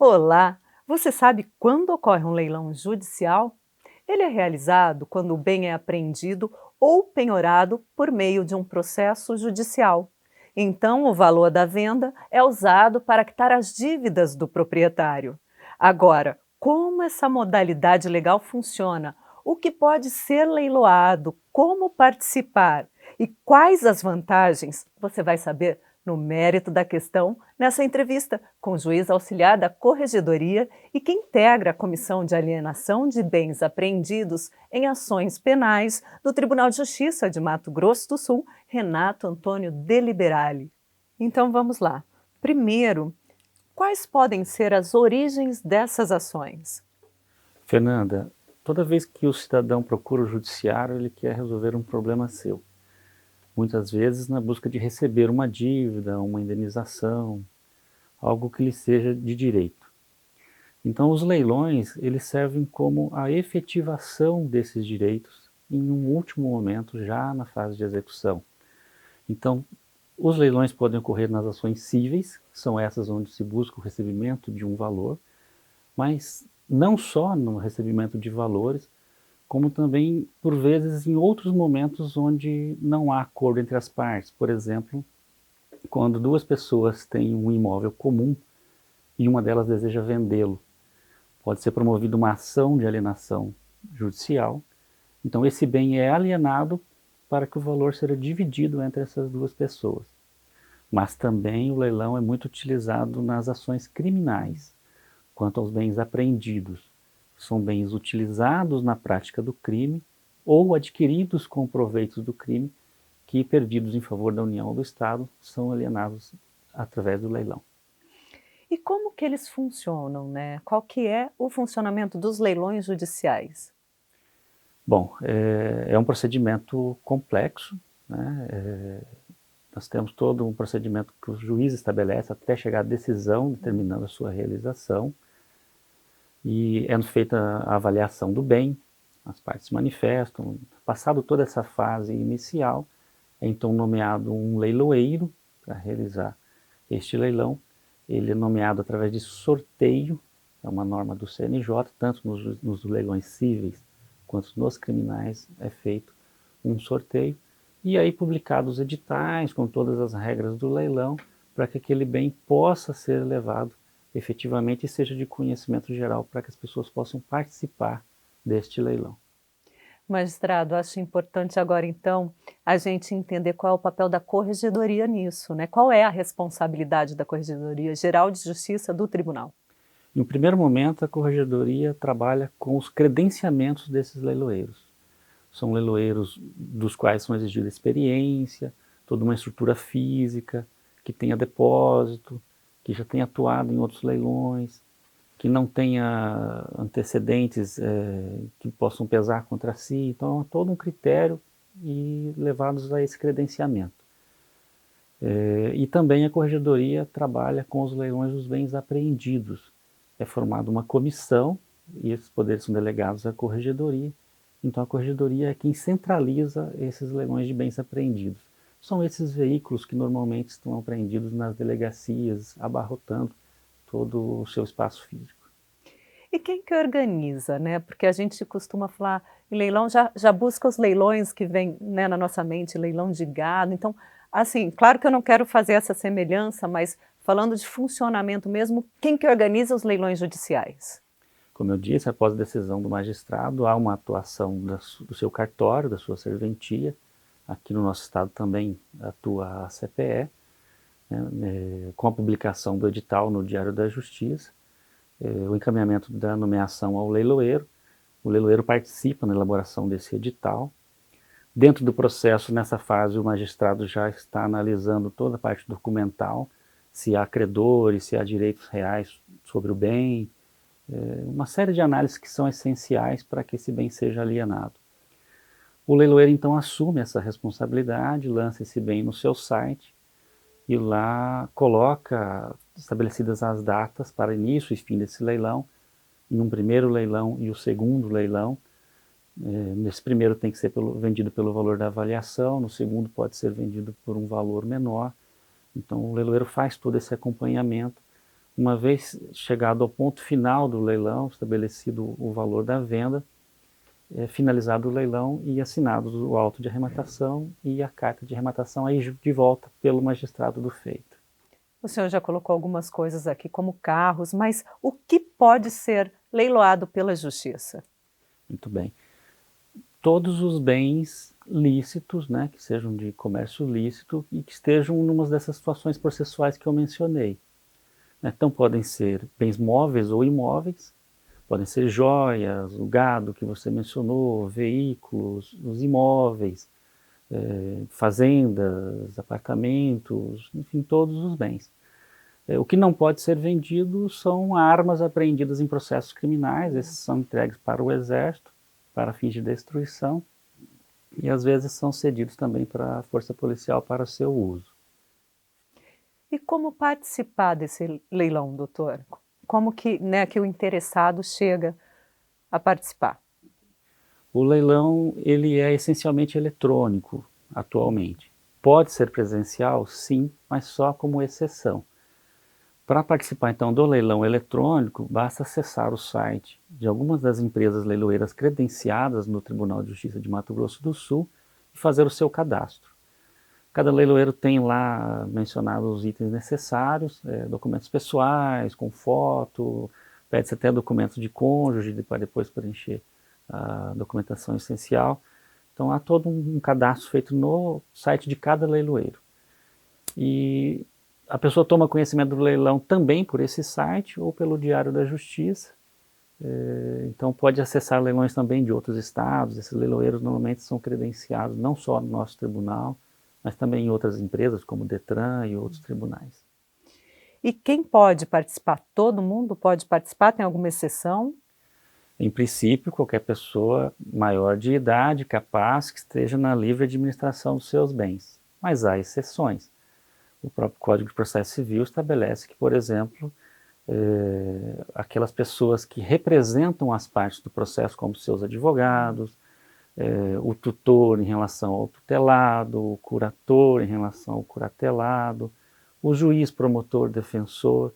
Olá! Você sabe quando ocorre um leilão judicial? Ele é realizado quando o bem é apreendido ou penhorado por meio de um processo judicial. Então, o valor da venda é usado para quitar as dívidas do proprietário. Agora, como essa modalidade legal funciona? O que pode ser leiloado? Como participar? E quais as vantagens? Você vai saber no mérito da questão nessa entrevista com o juiz auxiliar da Corregedoria e que integra a Comissão de Alienação de Bens Apreendidos em Ações Penais do Tribunal de Justiça de Mato Grosso do Sul, Renato Antônio Deliberale. Então vamos lá. Primeiro, quais podem ser as origens dessas ações? Fernanda, toda vez que o cidadão procura o judiciário, ele quer resolver um problema seu. Muitas vezes na busca de receber uma dívida, uma indenização, algo que lhe seja de direito. Então os leilões, eles servem como a efetivação desses direitos em um último momento, já na fase de execução. Então, os leilões podem ocorrer nas ações cíveis, que são essas onde se busca o recebimento de um valor, mas não só no recebimento de valores, como também, por vezes, em outros momentos onde não há acordo entre as partes. Por exemplo, quando duas pessoas têm um imóvel comum e uma delas deseja vendê-lo. Pode ser promovida uma ação de alienação judicial. Então, esse bem é alienado para que o valor seja dividido entre essas duas pessoas. Mas também o leilão é muito utilizado nas ações criminais, quanto aos bens apreendidos. São bens utilizados na prática do crime ou adquiridos com proveitos do crime que, perdidos em favor da União ou do Estado, são alienados através do leilão. E como que eles funcionam, né? Qual que é o funcionamento dos leilões judiciais? Bom, é um procedimento complexo, né? Nós temos todo um procedimento que o juiz estabelece até chegar à decisão determinando a sua realização, e é feita a avaliação do bem, as partes se manifestam. Passado toda essa fase inicial, é então nomeado um leiloeiro para realizar este leilão. Ele é nomeado através de sorteio, é uma norma do CNJ, tanto nos leilões cíveis quanto nos criminais é feito um sorteio, e aí publicados os editais com todas as regras do leilão, para que aquele bem possa ser levado efetivamente e seja de conhecimento geral para que as pessoas possam participar deste leilão. Magistrado, acho importante agora, então, a gente entender qual é o papel da Corregedoria nisso, né? Qual é a responsabilidade da Corregedoria Geral de Justiça do Tribunal? No primeiro momento, a Corregedoria trabalha com os credenciamentos desses leiloeiros. São leiloeiros dos quais são exigidas experiência, toda uma estrutura física, que tenha depósito, que já tenha atuado em outros leilões, que não tenha antecedentes que possam pesar contra si. Então, há todo um critério e levados a esse credenciamento. E também a Corregedoria trabalha com os leilões dos bens apreendidos. É formada uma comissão e esses poderes são delegados à Corregedoria. Então a Corregedoria é quem centraliza esses leilões de bens apreendidos. São esses veículos que normalmente estão apreendidos nas delegacias, abarrotando todo o seu espaço físico. E quem que organiza, né? Porque a gente costuma falar em leilão, já busca os leilões que vêm, né, na nossa mente, leilão de gado. Então, assim, claro que eu não quero fazer essa semelhança, mas falando de funcionamento mesmo, quem que organiza os leilões judiciais? Como eu disse, após a decisão do magistrado, há uma atuação do seu cartório, da sua serventia. Aqui no nosso estado também atua a CPE, né, com a publicação do edital no Diário da Justiça, o encaminhamento da nomeação ao leiloeiro. O leiloeiro participa na elaboração desse edital. Dentro do processo, nessa fase, o magistrado já está analisando toda a parte documental, se há credores, se há direitos reais sobre o bem, uma série de análises que são essenciais para que esse bem seja alienado. O leiloeiro então assume essa responsabilidade, lança esse bem no seu site e lá coloca estabelecidas as datas para início e fim desse leilão, em um primeiro leilão e o segundo leilão. Nesse primeiro tem que ser vendido pelo valor da avaliação, no segundo pode ser vendido por um valor menor. Então o leiloeiro faz todo esse acompanhamento, Uma vez chegado ao ponto final do leilão, estabelecido o valor da venda, finalizado o leilão e assinado o auto de arrematação e a carta de arrematação aí de volta pelo magistrado do feito. O senhor já colocou algumas coisas aqui como carros, mas o que pode ser leiloado pela justiça? Muito bem. Todos os bens lícitos, né, que sejam de comércio lícito e que estejam numa dessas situações processuais que eu mencionei. Então podem ser bens móveis ou imóveis, podem ser joias, o gado que você mencionou, veículos, os imóveis, fazendas, apartamentos, enfim, todos os bens. O que não pode ser vendido são armas apreendidas em processos criminais, esses são entregues para o Exército, para fins de destruição, e às vezes são cedidos também para a força policial para seu uso. E como participar desse leilão, doutor? Como que, né, que o interessado chega a participar? O leilão ele é essencialmente eletrônico atualmente. Pode ser presencial, sim, mas só como exceção. Para participar então do leilão eletrônico, basta acessar o site de algumas das empresas leiloeiras credenciadas no Tribunal de Justiça de Mato Grosso do Sul e fazer o seu cadastro. Cada leiloeiro tem lá mencionados os itens necessários, documentos pessoais, com foto, pede-se até documentos de cônjuge para depois preencher a documentação essencial. Então há todo um cadastro feito no site de cada leiloeiro. E a pessoa toma conhecimento do leilão também por esse site ou pelo Diário da Justiça. Então pode acessar leilões também de outros estados. Esses leiloeiros normalmente são credenciados não só no nosso tribunal, mas também em outras empresas como o Detran e outros tribunais. E quem pode participar? Todo mundo pode participar? Tem alguma exceção? Em princípio, qualquer pessoa maior de idade, capaz, que esteja na livre administração dos seus bens. Mas há exceções. O próprio Código de Processo Civil estabelece que, por exemplo, aquelas pessoas que representam as partes do processo, como seus advogados, o tutor em relação ao tutelado, o curator em relação ao curatelado, o juiz, promotor, defensor,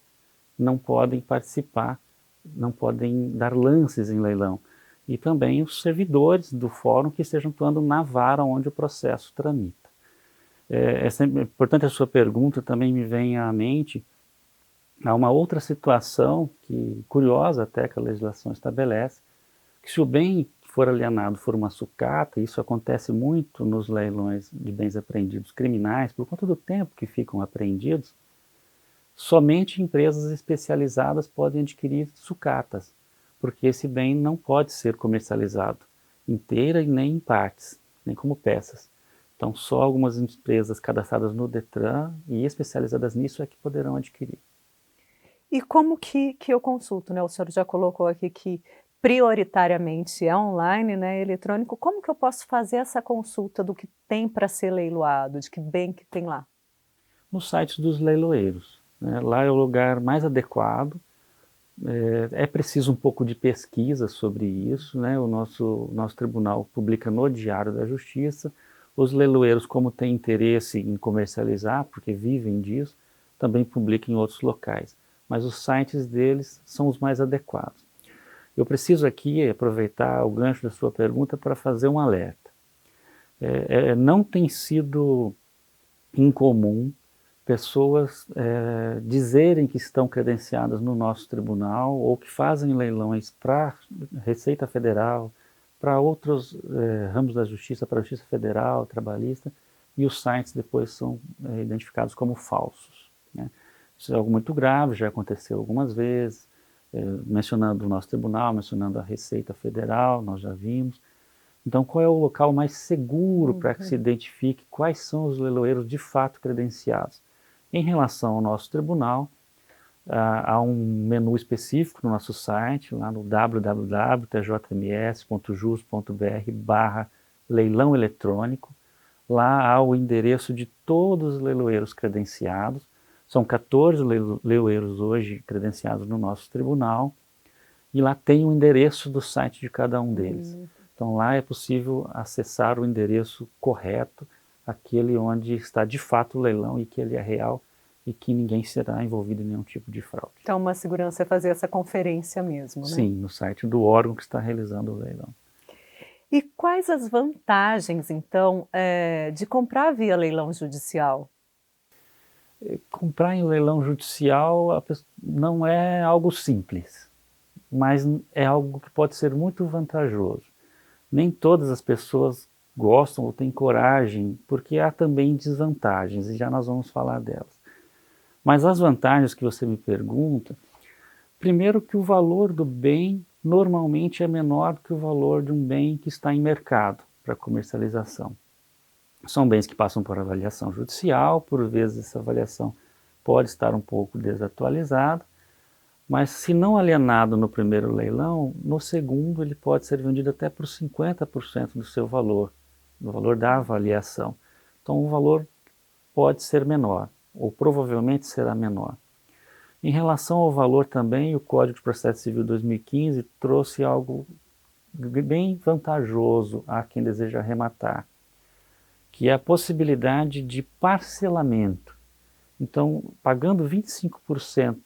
não podem participar, não podem dar lances em leilão. E também os servidores do fórum que estejam atuando na vara onde o processo tramita. É sempre importante a sua pergunta, também me vem à mente, há uma outra situação, curiosa até, que a legislação estabelece, que se o bem que for alienado for uma sucata, isso acontece muito nos leilões de bens apreendidos criminais, por conta do tempo que ficam apreendidos, somente empresas especializadas podem adquirir sucatas, porque esse bem não pode ser comercializado inteira e nem em partes, nem como peças. Então só algumas empresas cadastradas no Detran e especializadas nisso é que poderão adquirir. E como que eu consulto, né? O senhor já colocou aqui que prioritariamente é online, né, eletrônico. Como que eu posso fazer essa consulta do que tem para ser leiloado, de que bem que tem lá? Nos sites dos leiloeiros, né? Lá é o lugar mais adequado. É preciso um pouco de pesquisa sobre isso, né? O nosso tribunal publica no Diário da Justiça. Os leiloeiros, como têm interesse em comercializar, porque vivem disso, também publicam em outros locais. Mas os sites deles são os mais adequados. Eu preciso aqui aproveitar o gancho da sua pergunta para fazer um alerta. Não tem sido incomum pessoas dizerem que estão credenciadas no nosso tribunal ou que fazem leilões para Receita Federal, para outros ramos da justiça, para a Justiça Federal, trabalhista, e os sites depois são identificados como falsos, né? Isso é algo muito grave, já aconteceu algumas vezes, mencionando o nosso tribunal, mencionando a Receita Federal, nós já vimos. Então, qual é o local mais seguro para que se identifique quais são os leiloeiros de fato credenciados? Em relação ao nosso tribunal, há um menu específico no nosso site, lá no www.tjms.jus.br/leilão eletrônico. Lá há o endereço de todos os leiloeiros credenciados. São 14 leiloeiros hoje credenciados no nosso tribunal. E lá tem o endereço do site de cada um deles. Então lá é possível acessar o endereço correto, aquele onde está de fato o leilão e que ele é real e que ninguém será envolvido em nenhum tipo de fraude. Então, uma segurança é fazer essa conferência mesmo, né? Sim, no site do órgão que está realizando o leilão. E quais as vantagens, então, de comprar via leilão judicial? Comprar em leilão judicial não é algo simples, mas é algo que pode ser muito vantajoso. Nem todas as pessoas gostam ou têm coragem, porque há também desvantagens, e já nós vamos falar delas. Mas as vantagens que você me pergunta, primeiro que o valor do bem normalmente é menor do que o valor de um bem que está em mercado para comercialização. São bens que passam por avaliação judicial, por vezes essa avaliação pode estar um pouco desatualizada, mas se não alienado no primeiro leilão, no segundo ele pode ser vendido até por 50% do seu valor, do valor da avaliação. Então o valor pode ser menor, ou provavelmente será menor. Em relação ao valor também, o Código de Processo Civil 2015 trouxe algo bem vantajoso a quem deseja arrematar, que é a possibilidade de parcelamento. Então, pagando 25%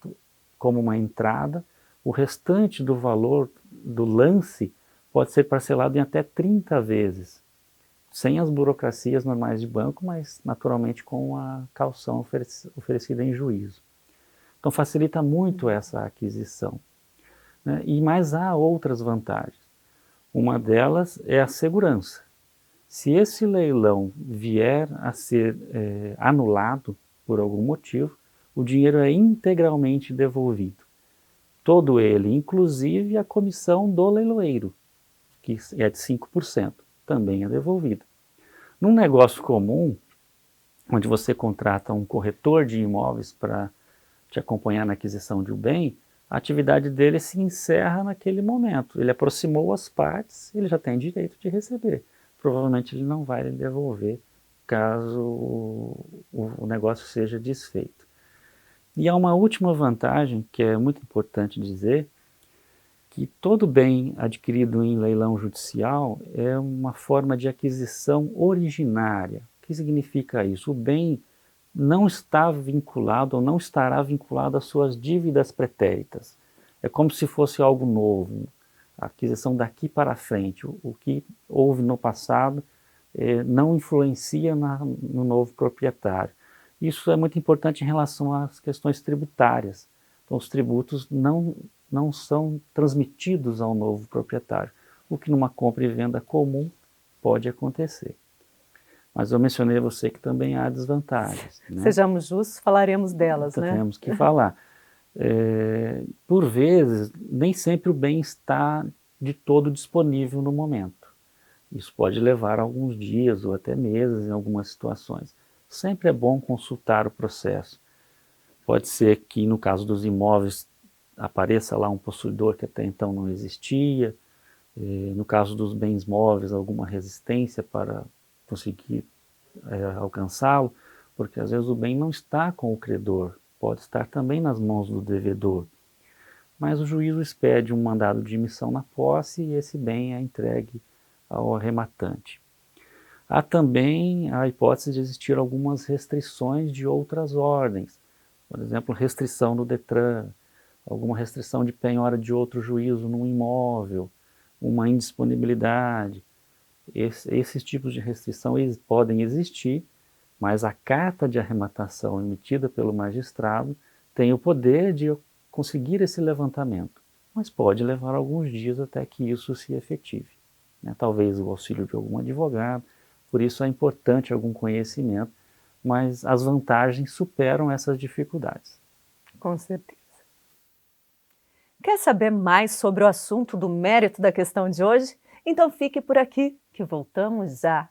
como uma entrada, o restante do valor do lance pode ser parcelado em até 30 vezes, sem as burocracias normais de banco, mas naturalmente com a caução oferecida em juízo. Então facilita muito essa aquisição, né? Mas há outras vantagens. Uma delas é a segurança. Se esse leilão vier a ser anulado por algum motivo, o dinheiro é integralmente devolvido. Todo ele, inclusive a comissão do leiloeiro, que é de 5%, também é devolvida. Num negócio comum, onde você contrata um corretor de imóveis para te acompanhar na aquisição de um bem, a atividade dele se encerra naquele momento. Ele aproximou as partes, ele já tem direito de receber. Provavelmente ele não vai lhe devolver caso o negócio seja desfeito. E há uma última vantagem que é muito importante dizer, que todo bem adquirido em leilão judicial é uma forma de aquisição originária. O que significa isso? O bem não está vinculado ou não estará vinculado às suas dívidas pretéritas. É como se fosse algo novo, a aquisição daqui para frente. O que houve no passado não influencia no novo proprietário. Isso é muito importante em relação às questões tributárias. Então, os tributos não são transmitidos ao novo proprietário, o que numa compra e venda comum pode acontecer. Mas eu mencionei a você que também há desvantagens, né? Sejamos justos, falaremos delas, Então, né? temos que falar. Por vezes, nem sempre o bem está de todo disponível no momento. Isso pode levar alguns dias ou até meses em algumas situações. Sempre é bom consultar o processo. Pode ser que no caso dos imóveis apareça lá um possuidor que até então não existia. No caso dos bens móveis, alguma resistência para conseguir alcançá-lo, porque às vezes o bem não está com o credor, pode estar também nas mãos do devedor. Mas o juízo expede um mandado de emissão na posse e esse bem é entregue ao arrematante. Há também a hipótese de existir algumas restrições de outras ordens, por exemplo, restrição do Detran, alguma restrição de penhora de outro juízo num imóvel, uma indisponibilidade. Esses tipos de restrição podem existir, mas a carta de arrematação emitida pelo magistrado tem o poder de conseguir esse levantamento, mas pode levar alguns dias até que isso se efetive, né? Talvez o auxílio de algum advogado, por isso é importante algum conhecimento, mas as vantagens superam essas dificuldades. Com certeza. Quer saber mais sobre o assunto do mérito da questão de hoje? Então fique por aqui, que voltamos já.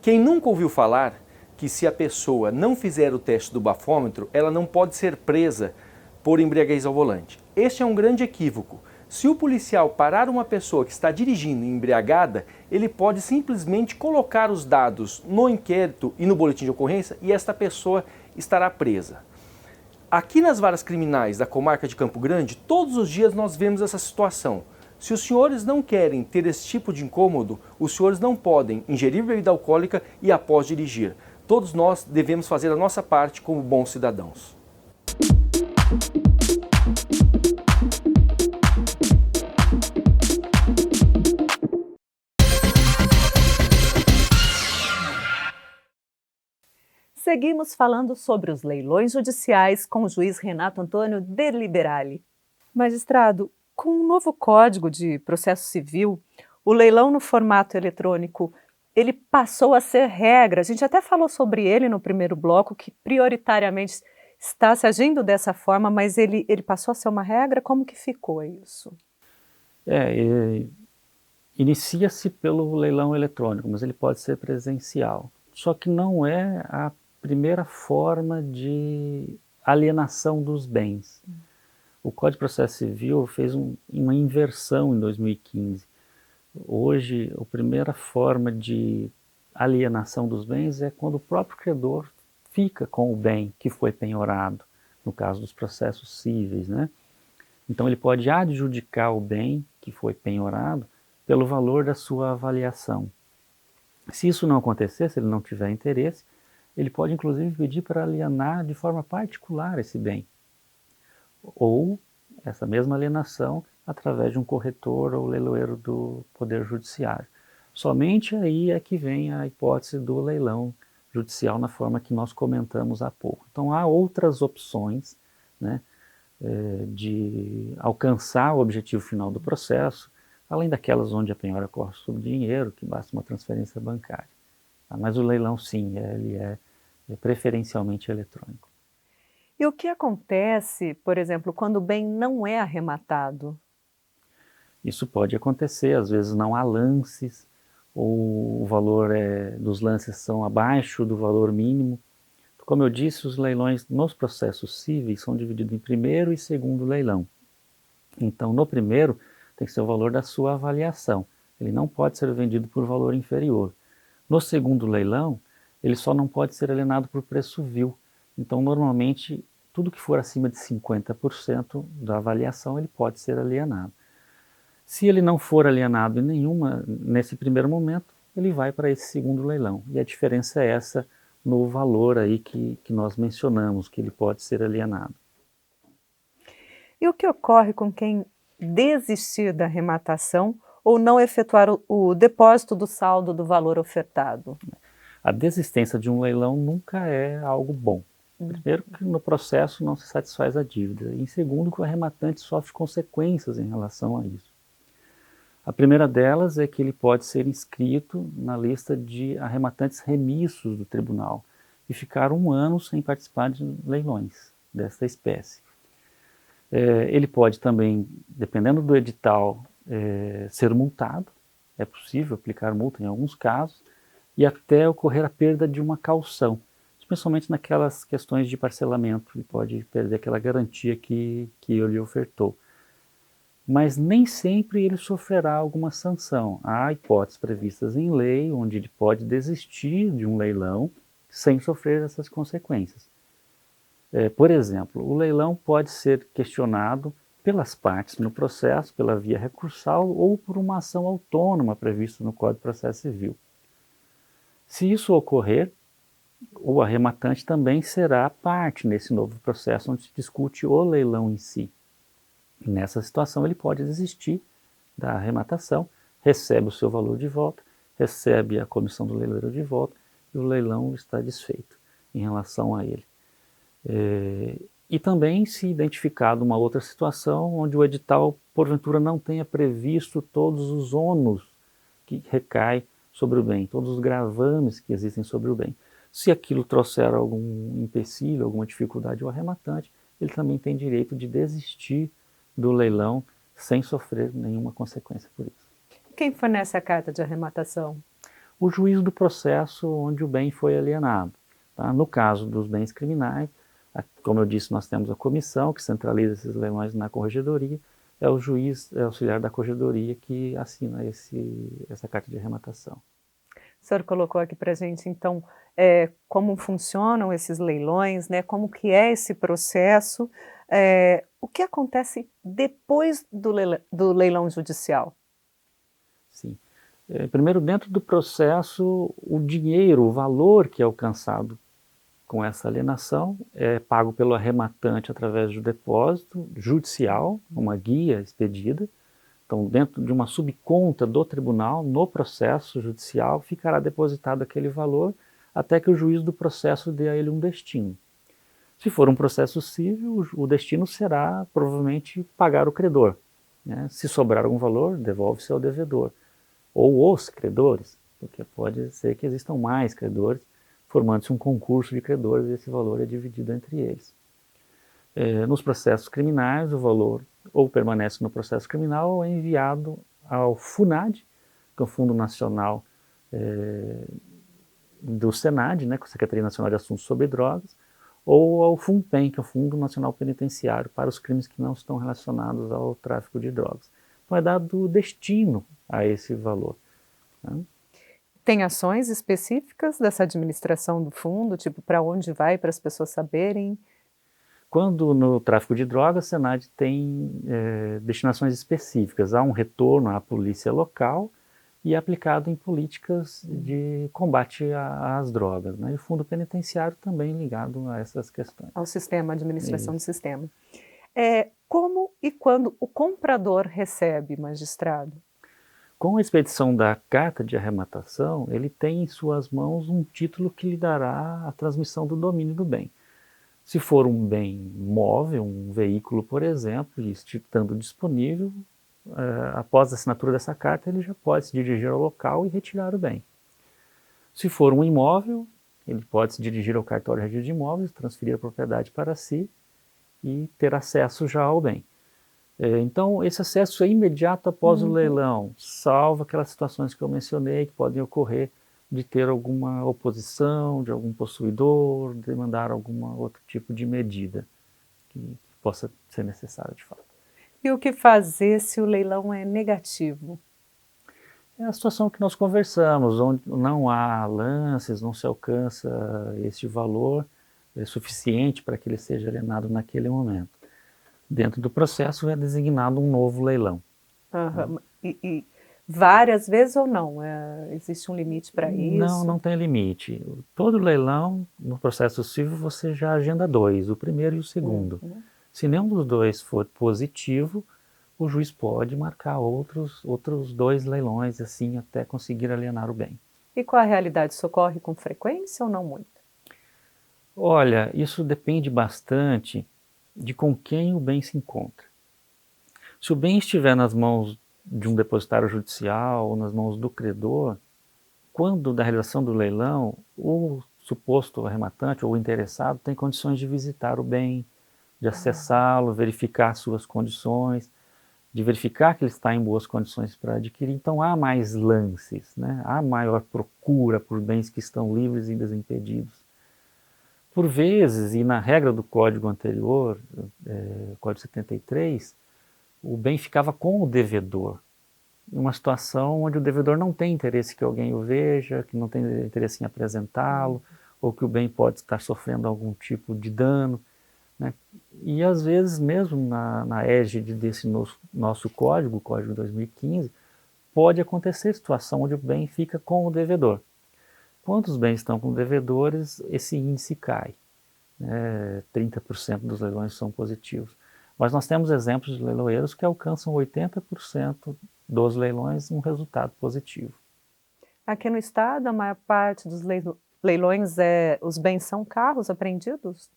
Quem nunca ouviu falar que se a pessoa não fizer o teste do bafômetro, ela não pode ser presa por embriaguez ao volante? Este é um grande equívoco. Se o policial parar uma pessoa que está dirigindo embriagada, ele pode simplesmente colocar os dados no inquérito e no boletim de ocorrência e esta pessoa estará presa. Aqui nas varas criminais da comarca de Campo Grande, todos os dias nós vemos essa situação. Se os senhores não querem ter esse tipo de incômodo, os senhores não podem ingerir bebida alcoólica e após dirigir. Todos nós devemos fazer a nossa parte como bons cidadãos. Seguimos falando sobre os leilões judiciais com o juiz Renato Antônio De Liberale. Magistrado, com o novo Código de Processo Civil, o leilão no formato eletrônico, ele passou a ser regra. A gente até falou sobre ele no primeiro bloco, que prioritariamente está se agindo dessa forma, mas ele passou a ser uma regra? Como que ficou isso? Inicia-se pelo leilão eletrônico, mas ele pode ser presencial. Só que não é a primeira forma de alienação dos bens. O Código de Processo Civil fez uma inversão em 2015. Hoje, a primeira forma de alienação dos bens é quando o próprio credor fica com o bem que foi penhorado, no caso dos processos cíveis, né? Então ele pode adjudicar o bem que foi penhorado pelo valor da sua avaliação. Se isso não acontecer, se ele não tiver interesse, ele pode inclusive pedir para alienar de forma particular esse bem. Ou essa mesma alienação através de um corretor ou leiloeiro do Poder Judiciário. Somente aí é que vem a hipótese do leilão judicial na forma que nós comentamos há pouco. Então há outras opções, né, de alcançar o objetivo final do processo, além daquelas onde a penhora corre sobre dinheiro, que basta uma transferência bancária. Mas o leilão, sim, ele é preferencialmente eletrônico. E o que acontece, por exemplo, quando o bem não é arrematado? Isso pode acontecer, às vezes não há lances, ou o valor dos lances são abaixo do valor mínimo. Como eu disse, os leilões nos processos cíveis são divididos em primeiro e segundo leilão. Então, no primeiro, tem que ser o valor da sua avaliação. Ele não pode ser vendido por valor inferior. No segundo leilão, ele só não pode ser alienado por preço vil. Então, normalmente, tudo que for acima de 50% da avaliação, ele pode ser alienado. Se ele não for alienado nesse primeiro momento, ele vai para esse segundo leilão. E a diferença é essa no valor aí que nós mencionamos, que ele pode ser alienado. E o que ocorre com quem desistir da arrematação ou não efetuar o depósito do saldo do valor ofertado? A desistência de um leilão nunca é algo bom. Primeiro, que no processo não se satisfaz a dívida. E segundo, que o arrematante sofre consequências em relação a isso. A primeira delas é que ele pode ser inscrito na lista de arrematantes remissos do tribunal e ficar 1 ano sem participar de leilões desta espécie. Ele pode também, dependendo do edital, ser multado, é possível aplicar multa em alguns casos, e até ocorrer a perda de uma caução, especialmente naquelas questões de parcelamento, ele pode perder aquela garantia que ele lhe ofertou. Mas nem sempre ele sofrerá alguma sanção. Há hipóteses previstas em lei onde ele pode desistir de um leilão sem sofrer essas consequências. Por exemplo, o leilão pode ser questionado pelas partes no processo, pela via recursal ou por uma ação autônoma prevista no Código de Processo Civil. Se isso ocorrer, o arrematante também será parte nesse novo processo onde se discute o leilão em si. Nessa situação, ele pode desistir da arrematação, recebe o seu valor de volta, recebe a comissão do leiloeiro de volta e o leilão está desfeito em relação a ele. E também se identificado uma outra situação onde o edital, porventura, não tenha previsto todos os ônus que recaem sobre o bem, todos os gravames que existem sobre o bem. Se aquilo trouxer algum empecilho, alguma dificuldade ao arrematante, ele também tem direito de desistir do leilão sem sofrer nenhuma consequência por isso. Quem fornece a carta de arrematação? O juiz do processo onde o bem foi alienado. Tá? No caso dos bens criminais, como eu disse, nós temos a comissão que centraliza esses leilões na corregedoria, é o juiz auxiliar da corregedoria que assina essa carta de arrematação. O senhor colocou aqui para a gente, então, como funcionam esses leilões, né, como que é esse processo, o que acontece depois do leilão judicial? Sim. Primeiro, dentro do processo, o dinheiro, o valor que é alcançado com essa alienação é pago pelo arrematante através do depósito judicial, uma guia expedida. Então, dentro de uma subconta do tribunal, no processo judicial, ficará depositado aquele valor até que o juiz do processo dê a ele um destino. Se for um processo civil, o destino será provavelmente pagar o credor, né? Se sobrar algum valor, devolve-se ao devedor, ou os credores, porque pode ser que existam mais credores, formando-se um concurso de credores e esse valor é dividido entre eles. Nos processos criminais, o valor ou permanece no processo criminal ou é enviado ao FUNAD, que é o Fundo Nacional do SENAD, né, com a Secretaria Nacional de Assuntos sobre Drogas, ou ao FUNPEN, que é o Fundo Nacional Penitenciário, para os crimes que não estão relacionados ao tráfico de drogas. Então é dado destino a esse valor, né? Tem ações específicas dessa administração do fundo, tipo, para onde vai, para as pessoas saberem? Quando no tráfico de drogas, o SENAD tem destinações específicas. Há um retorno à polícia local e é aplicado em políticas de combate às drogas, né? E o fundo penitenciário também ligado a essas questões. Ao sistema, administração do Isso. sistema. Como e quando o comprador recebe, magistrado? Com a expedição da carta de arrematação, ele tem em suas mãos um título que lhe dará a transmissão do domínio do bem. Se for um bem móvel, um veículo, por exemplo, e estando disponível, após a assinatura dessa carta, ele já pode se dirigir ao local e retirar o bem. Se for um imóvel, ele pode se dirigir ao cartório registro de imóveis, transferir a propriedade para si e ter acesso já ao bem. Então, esse acesso é imediato após o leilão, salvo aquelas situações que eu mencionei que podem ocorrer de ter alguma oposição de algum possuidor, demandar algum outro tipo de medida que possa ser necessária de fato. E o que fazer se o leilão é negativo? É a situação que nós conversamos, onde não há lances, não se alcança este valor suficiente para que ele seja alienado naquele momento. Dentro do processo é designado um novo leilão. E várias vezes ou não? Existe um limite para isso? Não tem limite. Todo leilão, no processo civil, você já agenda dois, o primeiro e o segundo. Se nenhum dos dois for positivo, o juiz pode marcar outros dois leilões, assim, até conseguir alienar o bem. E qual a realidade? Isso ocorre com frequência ou não muito? Olha, isso depende bastante de com quem o bem se encontra. Se o bem estiver nas mãos de um depositário judicial ou nas mãos do credor, quando da realização do leilão, o suposto arrematante ou o interessado tem condições de visitar o bem, de acessá-lo, verificar suas condições, de verificar que ele está em boas condições para adquirir. Então há mais lances, né? Há maior procura por bens que estão livres e desimpedidos. Por vezes, e na regra do código anterior, Código 73, o bem ficava com o devedor, em uma situação onde o devedor não tem interesse que alguém o veja, que não tem interesse em apresentá-lo, ou que o bem pode estar sofrendo algum tipo de dano, né? E às vezes mesmo na égide desse nosso código, o Código 2015, pode acontecer situação onde o bem fica com o devedor. Quando os bens estão com devedores, esse índice cai, né? 30% dos leilões são positivos. Mas nós temos exemplos de leiloeiros que alcançam 80% dos leilões um resultado positivo. Aqui no estado, a maior parte dos leilões, os bens são carros apreendidos?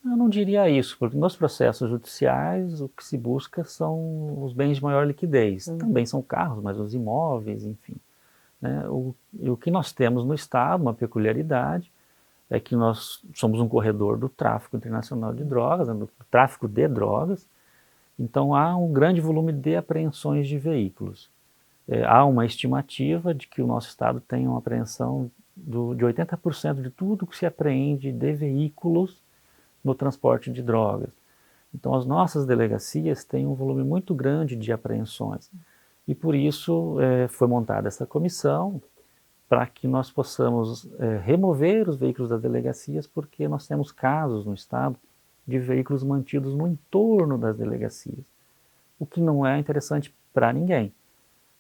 Eu não diria isso, porque nos processos judiciais o que se busca são os bens de maior liquidez. Também são carros, mas os imóveis, enfim, né? O que nós temos no estado, uma peculiaridade, é que nós somos um corredor do tráfico internacional de drogas, do tráfico de drogas, então há um grande volume de apreensões de veículos. Há uma estimativa de que o nosso estado tem uma apreensão de 80% de tudo que se apreende de veículos no transporte de drogas. Então as nossas delegacias têm um volume muito grande de apreensões. E por isso foi montada essa comissão para que nós possamos remover os veículos das delegacias, porque nós temos casos no Estado de veículos mantidos no entorno das delegacias, o que não é interessante para ninguém.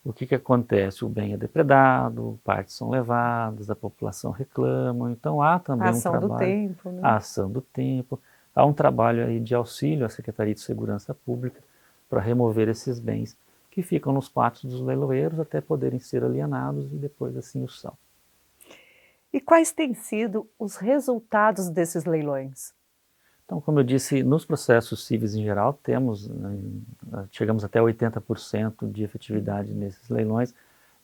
O que acontece? O bem é depredado, partes são levadas, a população reclama, então há também A ação do tempo, né? a ação do tempo, há um trabalho aí de auxílio à Secretaria de Segurança Pública para remover esses bens que ficam nos pátios dos leiloeiros até poderem ser alienados e depois assim o são. E quais têm sido os resultados desses leilões? Então, como eu disse, nos processos cíveis em geral, chegamos até 80% de efetividade nesses leilões.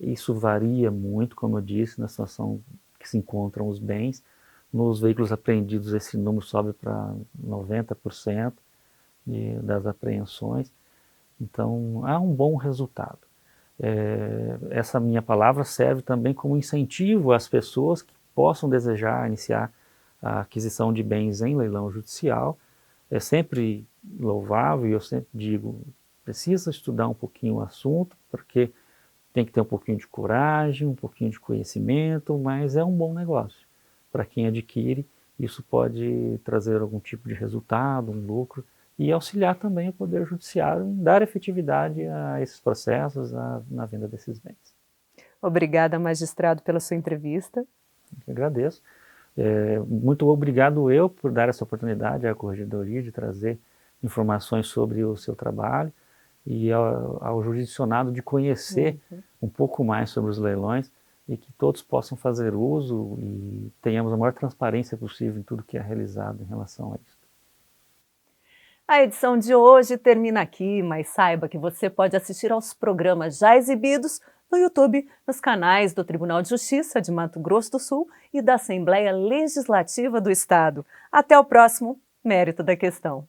Isso varia muito, como eu disse, na situação que se encontram os bens. Nos veículos apreendidos, esse número sobe para 90% das apreensões. Então, há um bom resultado. Essa minha palavra serve também como incentivo às pessoas que possam desejar iniciar a aquisição de bens em leilão judicial. É sempre louvável, e eu sempre digo, precisa estudar um pouquinho o assunto, porque tem que ter um pouquinho de coragem, um pouquinho de conhecimento, mas é um bom negócio. Para quem adquire, isso pode trazer algum tipo de resultado, um lucro, e auxiliar também o Poder Judiciário em dar efetividade a esses processos, na venda desses bens. Obrigada, magistrado, pela sua entrevista. Eu agradeço. Muito obrigado eu por dar essa oportunidade à Corregedoria de trazer informações sobre o seu trabalho e ao jurisdicionado de conhecer um pouco mais sobre os leilões e que todos possam fazer uso e tenhamos a maior transparência possível em tudo que é realizado em relação a isso. A edição de hoje termina aqui, mas saiba que você pode assistir aos programas já exibidos no YouTube, nos canais do Tribunal de Justiça de Mato Grosso do Sul e da Assembleia Legislativa do Estado. Até o próximo Mérito da Questão.